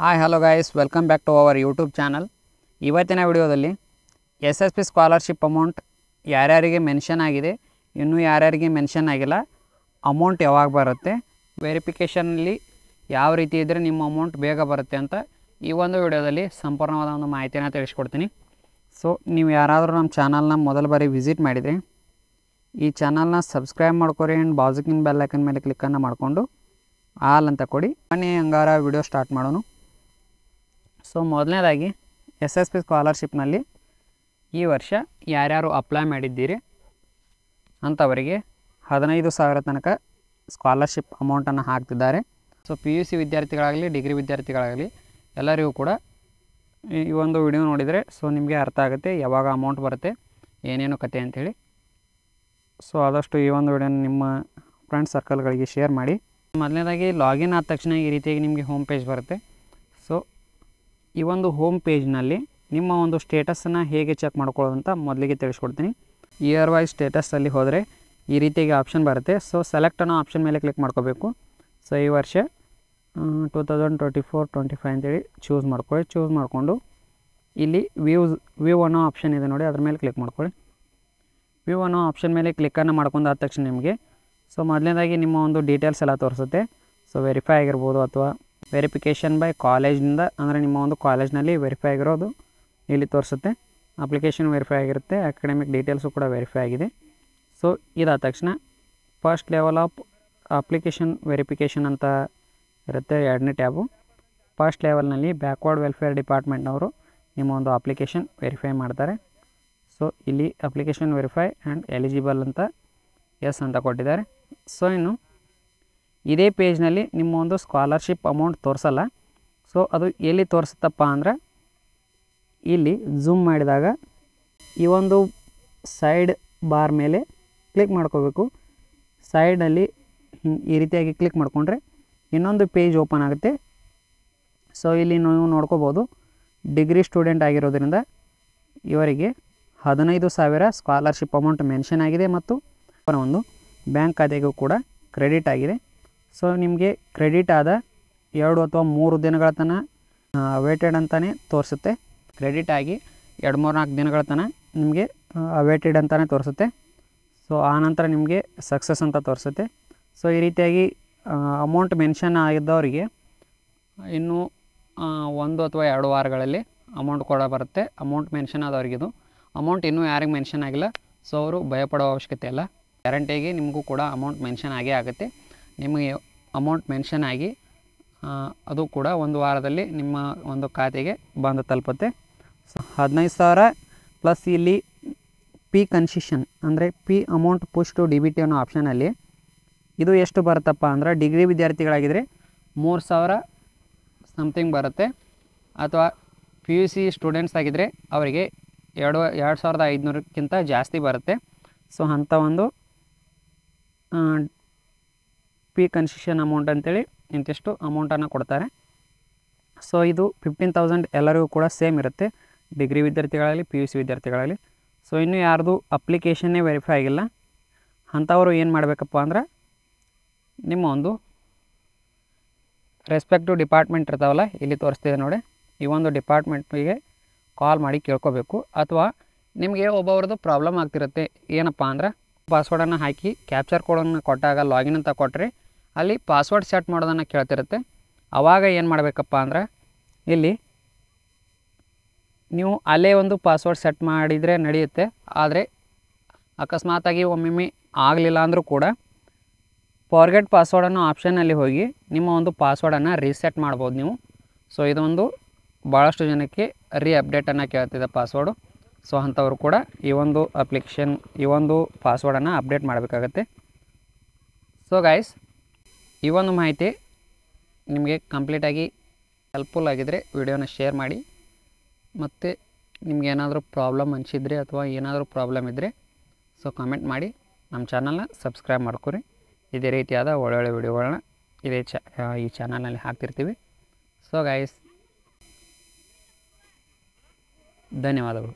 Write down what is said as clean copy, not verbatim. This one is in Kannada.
Hi hello guys, welcome back to our YouTube channel. ಇವತ್ತಿನ ವಿಡಿಯೋದಲ್ಲಿ SSP ಸ್ಕಾಲರ್ಶಿಪ್ ಅಮೌಂಟ್ ಯಾರ್ಯಾರಿಗೆ ಮೆನ್ಷನ್ ಆಗಿದೆ, ಇನ್ನೂ ಯಾರ್ಯಾರಿಗೆ ಮೆನ್ಷನ್ ಆಗಿಲ್ಲ, ಅಮೌಂಟ್ ಯಾವಾಗ ಬರುತ್ತೆ, ವೆರಿಫಿಕೇಷನಲ್ಲಿ ಯಾವ ರೀತಿ ಇದ್ದರೆ ನಿಮ್ಮ ಅಮೌಂಟ್ ಬೇಗ ಬರುತ್ತೆ ಅಂತ ಈ ಒಂದು ವಿಡಿಯೋದಲ್ಲಿ ಸಂಪೂರ್ಣವಾದ ಒಂದು ಮಾಹಿತಿಯನ್ನು ತಿಳಿಸ್ಕೊಡ್ತೀನಿ. ಸೊ ನೀವು ಯಾರಾದರೂ ನಮ್ಮ ಚಾನಲ್ನ ಮೊದಲ ಬಾರಿ ವಿಸಿಟ್ ಮಾಡಿದರೆ ಈ ಚಾನಲ್ನ ಸಬ್ಸ್ಕ್ರೈಬ್ ಮಾಡ್ಕೊರಿ ಆ್ಯಂಡ್ ಬಾಜುಕಿನ ಬೆಲ್ ಐಕನ್ ಮೇಲೆ ಕ್ಲಿಕ್ಕನ್ನು ಮಾಡಿಕೊಂಡು ಆಲ್ ಅಂತ ಕೊಡಿ. ಬನ್ನಿ ಹಂಗಾರ ವಿಡಿಯೋ ಸ್ಟಾರ್ಟ್ ಮಾಡೋಣ. ಸೊ ಮೊದಲನೇದಾಗಿ SSP ಸ್ಕಾಲರ್ಶಿಪ್ನಲ್ಲಿ ಈ ವರ್ಷ ಯಾರ್ಯಾರು ಅಪ್ಲೈ ಮಾಡಿದ್ದೀರಿ ಅಂಥವರಿಗೆ 15,000 ತನಕ ಸ್ಕಾಲರ್ಶಿಪ್ ಅಮೌಂಟನ್ನು ಹಾಕ್ತಿದ್ದಾರೆ. ಸೊ PUC ವಿದ್ಯಾರ್ಥಿಗಳಾಗಲಿ ಡಿಗ್ರಿ ವಿದ್ಯಾರ್ಥಿಗಳಾಗಲಿ ಎಲ್ಲರಿಗೂ ಕೂಡ ಈ ಒಂದು ವಿಡಿಯೋ ನೋಡಿದರೆ ಸೊ ನಿಮಗೆ ಅರ್ಥ ಆಗುತ್ತೆ ಯಾವಾಗ ಅಮೌಂಟ್ ಬರುತ್ತೆ, ಏನೇನು ಕತೆ ಅಂಥೇಳಿ. ಸೊ ಆದಷ್ಟು ಈ ಒಂದು ವಿಡಿಯೋನ ನಿಮ್ಮ ಫ್ರೆಂಡ್ಸ್ ಸರ್ಕಲ್ಗಳಿಗೆ ಶೇರ್ ಮಾಡಿ. ಮೊದಲನೇದಾಗಿ ಲಾಗಿನ್ ಆದ ತಕ್ಷಣ ಈ ರೀತಿಯಾಗಿ ನಿಮಗೆ ಹೋಮ್ ಪೇಜ್ ಬರುತ್ತೆ. ಸೊ ಈ ಒಂದು ಹೋಮ್ ಪೇಜ್ನಲ್ಲಿ ನಿಮ್ಮ ಒಂದು ಸ್ಟೇಟಸನ್ನು ಹೇಗೆ ಚೆಕ್ ಮಾಡ್ಕೊಳ್ಳೋದು ಅಂತ ಮೊದಲಿಗೆ ತಿಳಿಸ್ಕೊಡ್ತೀನಿ. ಇಯರ್ ವೈಸ್ ಸ್ಟೇಟಸಲ್ಲಿ ಹೋದರೆ ಈ ರೀತಿಯಾಗಿ ಆಪ್ಷನ್ ಬರುತ್ತೆ. ಸೊ ಸೆಲೆಕ್ಟ್ ಅನ್ನೋ ಆಪ್ಷನ್ ಮೇಲೆ ಕ್ಲಿಕ್ ಮಾಡ್ಕೋಬೇಕು. ಸೊ ಈ ವರ್ಷ 2024-25 ಅಂತೇಳಿ ಚೂಸ್ ಮಾಡ್ಕೊಳ್ಳಿ. ಚೂಸ್ ಮಾಡಿಕೊಂಡು ಇಲ್ಲಿ ವ್ಯೂ ಅನ್ನೋ ಆಪ್ಷನ್ ಇದೆ ನೋಡಿ, ಅದ್ರ ಮೇಲೆ ಕ್ಲಿಕ್ ಮಾಡ್ಕೊಳ್ಳಿ. ವ್ಯೂ ಅನ್ನೋ ಆಪ್ಷನ್ ಮೇಲೆ ಕ್ಲಿಕ್ಕನ್ನು ಮಾಡ್ಕೊಂಡು ಆದ ತಕ್ಷಣ ನಿಮಗೆ ಸೊ ಮೊದಲನೇದಾಗಿ ನಿಮ್ಮ ಒಂದು ಡೀಟೇಲ್ಸ್ ಎಲ್ಲ ತೋರಿಸುತ್ತೆ. ಸೊ ವೆರಿಫೈ ಆಗಿರ್ಬೋದು ಅಥವಾ ವೆರಿಫಿಕೇಷನ್ ಬೈ ಕಾಲೇಜಿಂದ, ಅಂದರೆ ನಿಮ್ಮ ಒಂದು ಕಾಲೇಜ್ನಲ್ಲಿ ವೆರಿಫೈ ಆಗಿರೋದು ಇಲ್ಲಿ ತೋರಿಸುತ್ತೆ. ಅಪ್ಲಿಕೇಶನ್ ವೆರಿಫೈ ಆಗಿರುತ್ತೆ, ಅಕಾಡೆಮಿಕ್ ಡೀಟೇಲ್ಸು ಕೂಡ ವೆರಿಫೈ ಆಗಿದೆ. ಸೊ ಇದಾದ ತಕ್ಷಣ first level of application verification ಅಂತ ಇರುತ್ತೆ, 2ನೇ ಟ್ಯಾಬು. ಫಸ್ಟ್ ಲೆವೆಲ್ನಲ್ಲಿ ಬ್ಯಾಕ್ವರ್ಡ್ ವೆಲ್ಫೇರ್ ಡಿಪಾರ್ಟ್ಮೆಂಟ್ನವರು ನಿಮ್ಮ ಒಂದು ಅಪ್ಲಿಕೇಶನ್ ವೆರಿಫೈ ಮಾಡ್ತಾರೆ. ಸೊ ಇಲ್ಲಿ ಅಪ್ಲಿಕೇಶನ್ ವೆರಿಫೈ ಆ್ಯಂಡ್ ಎಲಿಜಿಬಲ್ ಅಂತ ಎಸ್ ಅಂತ ಕೊಟ್ಟಿದ್ದಾರೆ. ಸೊ ಇನ್ನು ಇದೇ ಪೇಜ್ನಲ್ಲಿ ನಿಮ್ಮ ಒಂದು ಸ್ಕಾಲರ್ಶಿಪ್ ಅಮೌಂಟ್ ತೋರಿಸಲ್ಲ. ಸೊ ಅದು ಎಲ್ಲಿ ತೋರಿಸುತ್ತಪ್ಪ ಅಂದರೆ ಇಲ್ಲಿ ಝೂಮ್ ಮಾಡಿದಾಗ ಈ ಒಂದು ಸೈಡ್ ಬಾರ್ ಮೇಲೆ ಕ್ಲಿಕ್ ಮಾಡ್ಕೋಬೇಕು. ಸೈಡಲ್ಲಿ ಈ ರೀತಿಯಾಗಿ ಕ್ಲಿಕ್ ಮಾಡಿಕೊಂಡ್ರೆ ಇನ್ನೊಂದು ಪೇಜ್ ಓಪನ್ ಆಗುತ್ತೆ. ಸೊ ಇಲ್ಲಿ ನೀವು ನೋಡ್ಕೋಬೋದು, ಡಿಗ್ರಿ ಸ್ಟೂಡೆಂಟ್ ಆಗಿರೋದ್ರಿಂದ ಇವರಿಗೆ 15,000 ಸ್ಕಾಲರ್ಶಿಪ್ ಅಮೌಂಟ್ ಮೆನ್ಷನ್ ಆಗಿದೆ ಮತ್ತು ಒಂದು ಬ್ಯಾಂಕ್ ಖಾತೆಗೂ ಕೂಡ ಕ್ರೆಡಿಟ್ ಆಗಿದೆ. ಸೊ ನಿಮಗೆ ಕ್ರೆಡಿಟ್ ಆದ 2 ಅಥವಾ 3 ದಿನಗಳ ತನಕ ಅವೇಟೆಡ್ ಅಂತಲೇ ತೋರಿಸುತ್ತೆ. ಕ್ರೆಡಿಟ್ ಆಗಿ 2-3-4 ದಿನಗಳ ತನಕ ನಿಮಗೆ ಅವೇಟೆಡ್ ಅಂತಲೇ ತೋರಿಸುತ್ತೆ. ಸೊ ಆನಂತರ ನಿಮಗೆ ಸಕ್ಸಸ್ ಅಂತ ತೋರಿಸುತ್ತೆ. ಸೊ ಈ ರೀತಿಯಾಗಿ ಅಮೌಂಟ್ ಮೆನ್ಷನ್ ಆಗಿದ್ದವರಿಗೆ ಇನ್ನೂ 1 ಅಥವಾ 2 ವಾರಗಳಲ್ಲಿ ಅಮೌಂಟ್ ಕೂಡ ಬರುತ್ತೆ. ಅಮೌಂಟ್ ಮೆನ್ಷನ್ ಆದವ್ರಿಗಿದು ಅಮೌಂಟ್ ಇನ್ನೂ ಯಾರಿಗೆ ಮೆನ್ಷನ್ ಆಗಿಲ್ಲ, ಸೊ ಅವರು ಭಯಪಡೋ ಅವಶ್ಯಕತೆ ಇಲ್ಲ. ಗ್ಯಾರಂಟಿಯಾಗಿ ನಿಮಗೂ ಕೂಡ ಅಮೌಂಟ್ ಮೆನ್ಷನ್ ಆಗೇ ಆಗುತ್ತೆ. ನಿಮಗೆ ಅಮೌಂಟ್ ಮೆನ್ಷನ್ ಆಗಿ ಅದು ಕೂಡ 1 ವಾರದಲ್ಲಿ ನಿಮ್ಮ ಒಂದು ಖಾತೆಗೆ ಬಂದು ತಲುಪುತ್ತೆ. ಸೊ 15,000 ಪ್ಲಸ್ ಇಲ್ಲಿ ಪಿ ಕನ್ಸೆಷನ್ ಅಂದರೆ P amount push to DBT ಅನ್ನೋ ಆಪ್ಷನಲ್ಲಿ ಇದು ಎಷ್ಟು ಬರುತ್ತಪ್ಪ ಅಂದರೆ ಡಿಗ್ರಿ ವಿದ್ಯಾರ್ಥಿಗಳಾಗಿದ್ದರೆ 3,000 ಸಮಥಿಂಗ್ ಬರುತ್ತೆ. ಅಥವಾ PUC ಸ್ಟೂಡೆಂಟ್ಸ್ ಆಗಿದ್ದರೆ ಅವರಿಗೆ 2,500ಕ್ಕಿಂತ ಜಾಸ್ತಿ ಬರುತ್ತೆ. ಸೊ ಅಂಥ ಒಂದು ಪಿ ಕನ್ಸೆಷನ್ ಅಮೌಂಟ್ ಅಂತೇಳಿ ಇಂತಿಷ್ಟು ಅಮೌಂಟನ್ನು ಕೊಡ್ತಾರೆ. ಸೊ ಇದು 15,000 ಎಲ್ಲರಿಗೂ ಕೂಡ ಸೇಮ್ ಇರುತ್ತೆ, ಡಿಗ್ರಿ ವಿದ್ಯಾರ್ಥಿಗಳಾಗಲಿ PUC ವಿದ್ಯಾರ್ಥಿಗಳಾಗಲಿ. ಸೊ ಇನ್ನೂ ಯಾರ್ದು ಅಪ್ಲಿಕೇಶನ್ನೇ ವೆರಿಫೈ ಆಗಿಲ್ಲ ಅಂಥವರು ಏನು ಮಾಡಬೇಕಪ್ಪ ಅಂದ್ರೆ ನಿಮ್ಮ ಒಂದು ರೆಸ್ಪೆಕ್ಟಿವ್ ಡಿಪಾರ್ಟ್ಮೆಂಟ್ ಇರ್ತಾವಲ್ಲ, ಇಲ್ಲಿ ತೋರಿಸ್ತಿದೆ ನೋಡಿ, ಈ ಒಂದು ಡಿಪಾರ್ಟ್ಮೆಂಟಿಗೆ ಕಾಲ್ ಮಾಡಿ ಕೇಳ್ಕೋಬೇಕು. ಅಥವಾ ನಿಮಗೆ ಒಬ್ಬೊಬ್ರದ್ದು ಪ್ರಾಬ್ಲಮ್ ಆಗ್ತಿರುತ್ತೆ. ಏನಪ್ಪ ಅಂದ್ರೆ ಪಾಸ್ವರ್ಡನ್ನು ಹಾಕಿ ಕ್ಯಾಪ್ಚರ್ ಕೋಡನ್ನು ಕೊಟ್ಟಾಗ ಲಾಗಿನ್ ಅಂತ ಕೊಟ್ಟರೆ ಅಲ್ಲಿ ಪಾಸ್ವರ್ಡ್ ಸೆಟ್ ಮಾಡೋದನ್ನು ಕೇಳ್ತಿರುತ್ತೆ. ಆವಾಗ ಏನು ಮಾಡಬೇಕಪ್ಪ ಅಂದ್ರೆ ಇಲ್ಲಿ ನೀವು ಅಲ್ಲೇ ಒಂದು ಪಾಸ್ವರ್ಡ್ ಸೆಟ್ ಮಾಡಿದರೆ ನಡೆಯುತ್ತೆ. ಆದರೆ ಅಕಸ್ಮಾತಾಗಿ ಒಮ್ಮೊಮ್ಮೆ ಆಗಲಿಲ್ಲ ಅಂದರೂ ಕೂಡ ಫಾರ್ಗೆಟ್ ಪಾಸ್ವರ್ಡ್ ಅನ್ನೋ ಆಪ್ಷನ್ನಲ್ಲಿ ಹೋಗಿ ನಿಮ್ಮ ಒಂದು ಪಾಸ್ವರ್ಡನ್ನು ರೀಸೆಟ್ ಮಾಡ್ಬೋದು ನೀವು. ಸೊ ಇದೊಂದು ಭಾಳಷ್ಟು ಜನಕ್ಕೆ ಅಪ್ಡೇಟನ್ನು ಕೇಳ್ತಿದೆ ಪಾಸ್ವರ್ಡು. ಸೊ ಅಂಥವ್ರು ಕೂಡ ಈ ಒಂದು ಅಪ್ಲಿಕೇಶನ್ ಈ ಒಂದು ಪಾಸ್ವರ್ಡನ್ನು ಅಪ್ಡೇಟ್ ಮಾಡಬೇಕಾಗತ್ತೆ. ಸೊ ಗೈಸ್, ಈ ಒಂದು ಮಾಹಿತಿ ನಿಮಗೆ ಕಂಪ್ಲೀಟಾಗಿ ಹೆಲ್ಪ್ಫುಲ್ ಆಗಿದ್ದರೆ ವಿಡಿಯೋನ ಶೇರ್ ಮಾಡಿ. ಮತ್ತು ನಿಮಗೇನಾದರೂ ಪ್ರಾಬ್ಲಮ್ ಅನಿಸಿದರೆ ಅಥವಾ ಏನಾದರೂ ಪ್ರಾಬ್ಲಮ್ ಇದ್ದರೆ ಸೊ ಕಮೆಂಟ್ ಮಾಡಿ. ನಮ್ಮ ಚಾನಲ್ನ ಸಬ್ಸ್ಕ್ರೈಬ್ ಮಾಡ್ಕೊರಿ. ಇದೇ ರೀತಿಯಾದ ಒಳ್ಳೊಳ್ಳೆ ವಿಡಿಯೋಗಳನ್ನ ಈ ಚಾನಲ್ನಲ್ಲಿ ಹಾಕ್ತಿರ್ತೀವಿ. ಸೊ ಗೈಸ್, ಧನ್ಯವಾದಗಳು.